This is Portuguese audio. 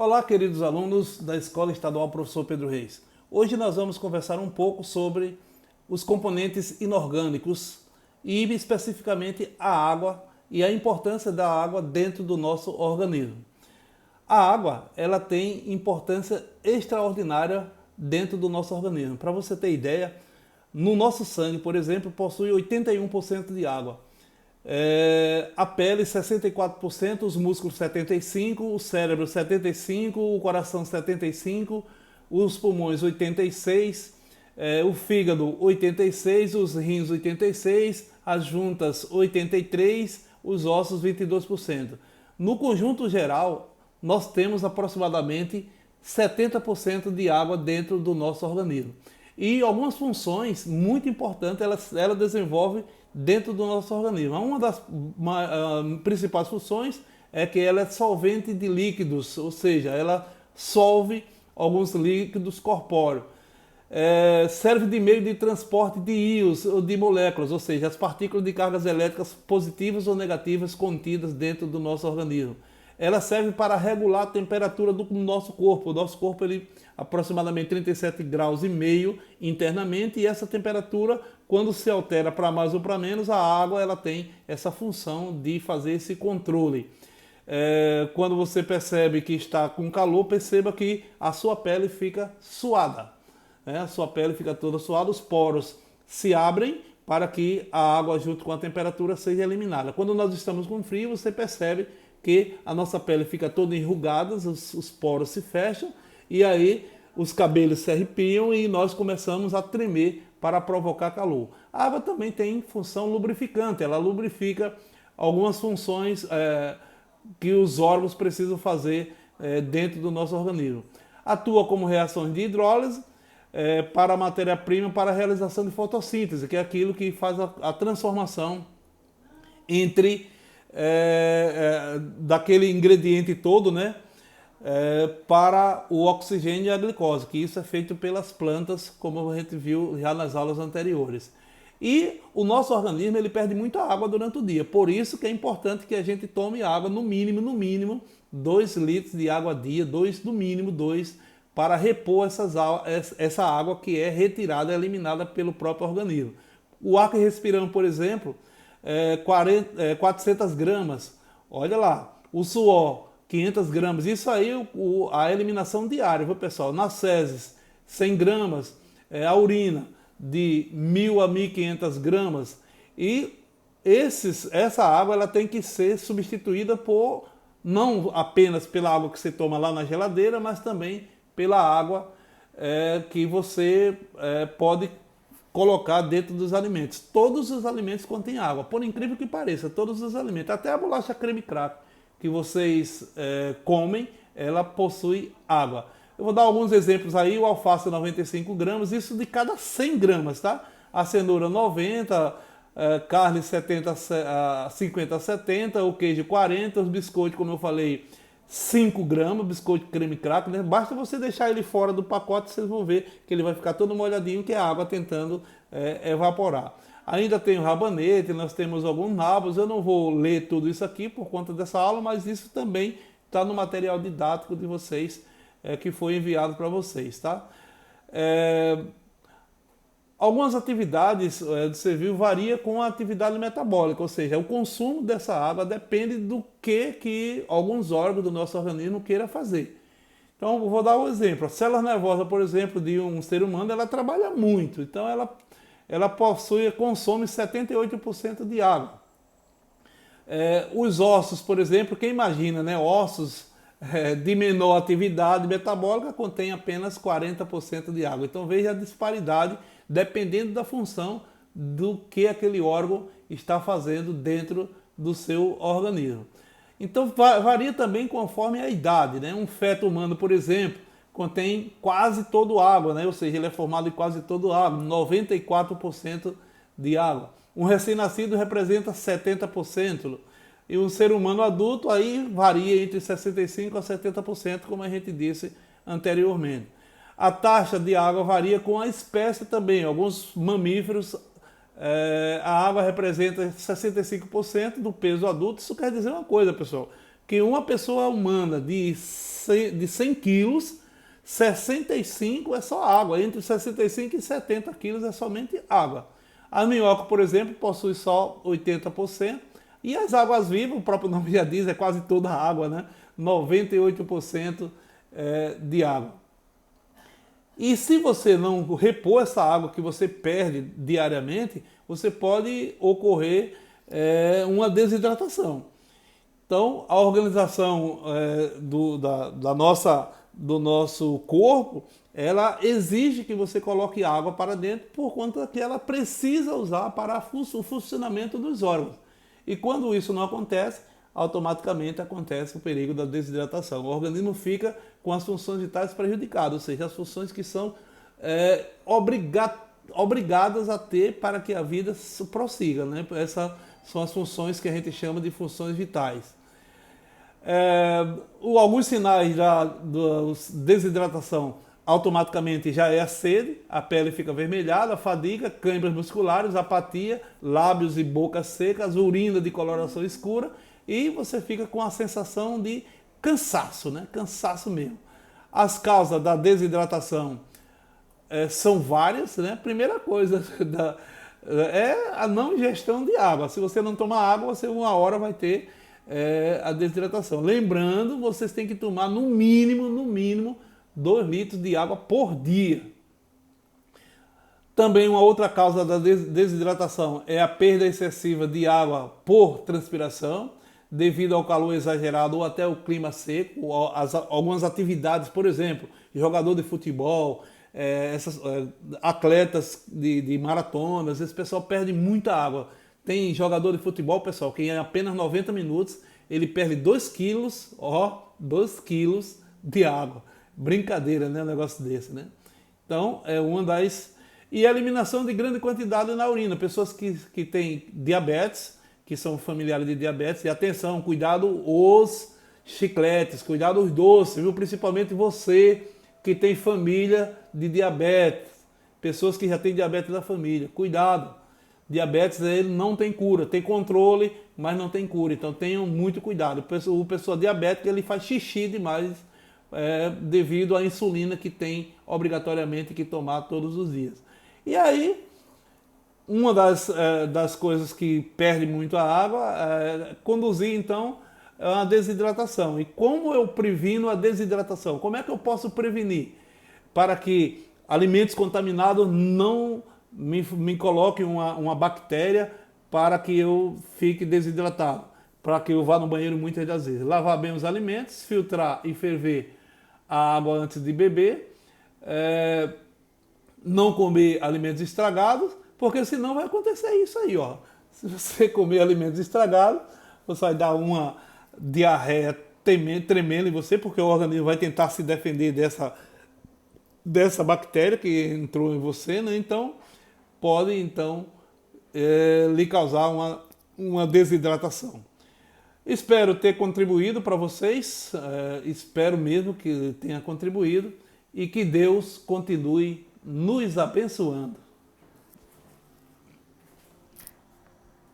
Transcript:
Olá, queridos alunos da Escola Estadual Professor Pedro Reis. Hoje nós vamos conversar um pouco sobre os componentes inorgânicos e especificamente a água e a importância da água dentro do nosso organismo. A água, ela tem importância extraordinária dentro do nosso organismo. Para você ter ideia, no nosso sangue, por exemplo, possui 81% de água. A pele 64%, os músculos 75%, o cérebro 75%, o coração 75%, os pulmões 86%, o fígado 86%, os rins 86%, as juntas 83%, os ossos 22%. No conjunto geral, nós temos aproximadamente 70% de água dentro do nosso organismo. E algumas funções muito importantes ela desenvolve dentro do nosso organismo. Uma das principais funções é que ela é solvente de líquidos, ou seja, ela solve alguns líquidos corpóreos. Serve de meio de transporte de íons ou de moléculas, ou seja, as partículas de cargas elétricas positivas ou negativas contidas dentro do nosso organismo. Ela serve para regular a temperatura do nosso corpo. O nosso corpo ele aproximadamente 37 graus e meio internamente, e essa temperatura, quando se altera para mais ou para menos, a água ela tem essa função de fazer esse controle. Quando você percebe que está com calor, perceba que a sua pele fica suada. A sua pele fica toda suada, os poros se abrem para que a água junto com a temperatura seja eliminada. Quando nós estamos com frio, você percebe que a nossa pele fica toda enrugada, os poros se fecham e aí os cabelos se arrepiam e nós começamos a tremer para provocar calor. A água também tem função lubrificante, ela lubrifica algumas funções que os órgãos precisam fazer dentro do nosso organismo. Atua como reações de hidrólise para a matéria-prima para a realização de fotossíntese, que é aquilo que faz a transformação entre daquele ingrediente todo, né, para o oxigênio e a glicose, que isso é feito pelas plantas, como a gente viu já nas aulas anteriores. E o nosso organismo ele perde muita água durante o dia, por isso que é importante que a gente tome água no mínimo 2 litros de água a dia, no mínimo 2, para repor essa água que é retirada, eliminada pelo próprio organismo. O ar que respiramos, por exemplo, 400 gramas, olha lá, o suor 500 gramas, isso aí a eliminação diária, viu pessoal? Nas fezes 100 gramas, a urina de 1.000 a 1.500 gramas, e essa água ela tem que ser substituída por, não apenas pela água que você toma lá na geladeira, mas também pela água que você pode colocar dentro dos alimentos. Todos os alimentos contêm água, por incrível que pareça, todos os alimentos, até a bolacha creme crack que vocês comem, ela possui água. Eu vou dar alguns exemplos aí: o alface 95 gramas, isso de cada 100 gramas, tá? A cenoura 90, carne 50 a 70, o queijo 40, os biscoitos, como eu falei, 5 gramas, biscoito creme crack, né? Basta você deixar ele fora do pacote, vocês vão ver que ele vai ficar todo molhadinho, que é a água tentando evaporar. Ainda tem o rabanete, nós temos alguns nabos, eu não vou ler tudo isso aqui por conta dessa aula, mas isso também está no material didático de vocês, que foi enviado para vocês, tá? Algumas atividades do serviço varia com a atividade metabólica, ou seja, o consumo dessa água depende do que alguns órgãos do nosso organismo queira fazer. Então, vou dar um exemplo. A célula nervosa, por exemplo, de um ser humano, ela trabalha muito. Então, ela consome 78% de água. Os ossos, por exemplo, quem imagina, né? Ossos de menor atividade metabólica contém apenas 40% de água. Então, veja a disparidade dependendo da função do que aquele órgão está fazendo dentro do seu organismo. Então varia também conforme a idade, né? Um feto humano, por exemplo, contém quase toda a água, né? Ou seja, ele é formado de quase toda a água, 94% de água. Um recém-nascido representa 70%. E um ser humano adulto aí varia entre 65% a 70%, como a gente disse anteriormente. A taxa de água varia com a espécie também. Alguns mamíferos, a água representa 65% do peso adulto. Isso quer dizer uma coisa, pessoal, que uma pessoa humana de 100 quilos, 65 é só água, entre 65 e 70 quilos é somente água. A minhoca, por exemplo, possui só 80%, e as águas-vivas, o próprio nome já diz, é quase toda água, né? 98% de água. E se você não repor essa água que você perde diariamente, você pode ocorrer uma desidratação. Então, a organização do nosso corpo, ela exige que você coloque água para dentro por conta que ela precisa usar para o funcionamento dos órgãos. E quando isso não acontece, automaticamente acontece o perigo da desidratação. O organismo fica com as funções vitais prejudicadas, ou seja, as funções que são obrigadas a ter para que a vida prossiga, né? Essas são as funções que a gente chama de funções vitais. Alguns sinais da desidratação automaticamente já é a sede, a pele fica avermelhada, fadiga, câimbras musculares, apatia, lábios e boca secas, urina de coloração escura e você fica com a sensação de cansaço, né? Cansaço mesmo. As causas da desidratação são várias, né? Primeira coisa é a não ingestão de água. Se você não tomar água, você uma hora vai ter a desidratação. Lembrando, vocês têm que tomar no mínimo 2 litros de água por dia. Também uma outra causa da desidratação é a perda excessiva de água por transpiração, devido ao calor exagerado ou até o clima seco, algumas atividades, por exemplo, jogador de futebol, atletas de maratonas, esse pessoal perde muita água. Tem jogador de futebol, pessoal, que em apenas 90 minutos ele perde 2 quilos, 2 quilos de água. Brincadeira, né? Um negócio desse, né? Então, é uma das... E a eliminação de grande quantidade na urina. Pessoas que têm diabetes, que são familiares de diabetes. E atenção, cuidado os chicletes, cuidado os doces, viu? Principalmente você que tem família de diabetes. Pessoas que já têm diabetes da família. Cuidado. Diabetes, ele não tem cura. Tem controle, mas não tem cura. Então, tenham muito cuidado. O pessoa diabética, ele faz xixi demais, devido à insulina que tem obrigatoriamente que tomar todos os dias. E aí, uma das coisas que perde muito a água é conduzir, então, a uma desidratação. E como eu previno a desidratação? Como é que eu posso prevenir para que alimentos contaminados não me coloquem uma bactéria para que eu fique desidratado? Para que eu vá no banheiro muitas das vezes. Lavar bem os alimentos, filtrar e ferver a água antes de beber, não comer alimentos estragados, porque senão vai acontecer isso aí, ó. Se você comer alimentos estragados, você vai dar uma diarreia tremenda em você, porque o organismo vai tentar se defender dessa bactéria que entrou em você, né? Então, pode lhe causar uma desidratação. Espero ter contribuído para vocês, espero mesmo que tenha contribuído e que Deus continue nos abençoando.